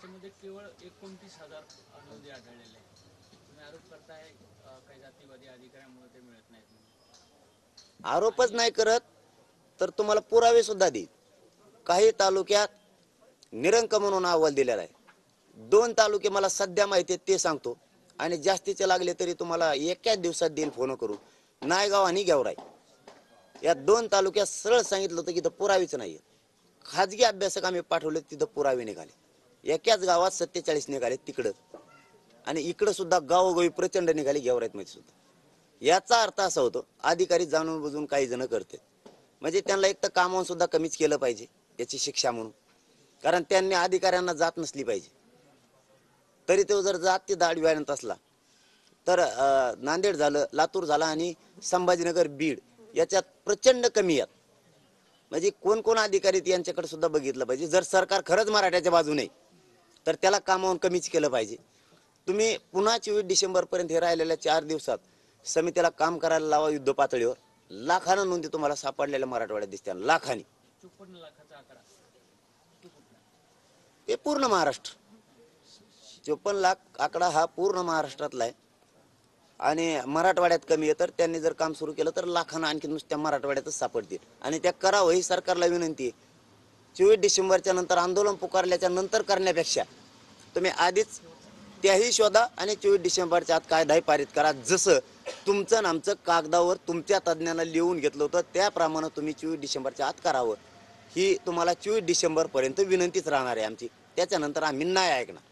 समितीमध्ये केवळ 29,000 नोंदी आढळलेल्या आहेत. तुम्ही आरोप करताय काही जातीवादी अधिकाऱ्यांमुळे ते मिळत नाहीत म्हणून. आरोपच नाही करत तर तुम्हाला पुरावे सुद्धा देईल. काही तालुक्यात निरंक म्हणून अहवाल दिलेला आहे. 2 तालुके मला सध्या माहिती आहेत ते सांगतो, आणि जास्तीचे लागले तरी तुम्हाला एकाच दिवसात देईल फोन करून. नायगाव आणि गेवराई या 2 तालुक्यात सरळ सांगितलं होतं की इथं पुरावेच नाहीये. खाजगी अभ्यासक आम्ही पाठवले, तिथं पुरावे निघाले. एकाच गावात 47 निघाले तिकडं, आणि इकडं सुद्धा गावोगावी प्रचंड निघाले गेवराईत मध्ये सुद्धा. याचा अर्थ असा होतो अधिकारी जाणून बुजून काही जण करते, म्हणजे त्यांना एक तर कामावून सुद्धा कमीच केलं पाहिजे याची शिक्षा म्हणून. कारण त्यांनी अधिकाऱ्यांना जात नसली पाहिजे. तरी तो जर जात ते दाढ व्यायंत असला तर नांदेड झालं, लातूर झाला आणि संभाजीनगर बीड याच्यात प्रचंड कमी आहेत. म्हणजे कोण कोण अधिकारी यांच्याकडे सुद्धा बघितलं पाहिजे. जर सरकार खरंच मराठ्याच्या बाजूने तर त्याला कामावून कमीच केलं पाहिजे. तुम्ही पुन्हा 24 डिसेंबर पर्यंत हे राहिलेल्या 4 दिवसात समितीला काम करायला लावा युद्ध पातळीवर. लाखानं नोंदी तुम्हाला सापडलेल्या मराठवाड्यात दिसत्या, लाखांनी. 54 लाखाचा आकडा ते पूर्ण महाराष्ट्र. 54 लाख आकडा हा पूर्ण महाराष्ट्रातला आहे, आणि मराठवाड्यात कमी आहे. तर त्यांनी जर काम सुरू केलं तर लाखांना आणखी नुसत्या मराठवाड्यातच सापडतील, आणि त्या करावं ही सरकारला विनंती आहे. 24 डिसेंबरच्या नंतर आंदोलन पुकारल्याच्या नंतर करण्यापेक्षा तुम्ही आधीच त्याही शोधा आणि 24 डिसेंबरच्या आत कायदाही पारित करा. जसं तुमचं आमचं कागदावर तुमच्या तज्ज्ञांना लिहून घेतलं होतं त्याप्रमाणे तुम्ही 24 डिसेंबरच्या आत करावं. ही तुम्हाला 24 डिसेंबर पर्यंत विनंतीच राहणार आहे आमची. त्याच्यानंतर आम्ही नाही ऐकणार.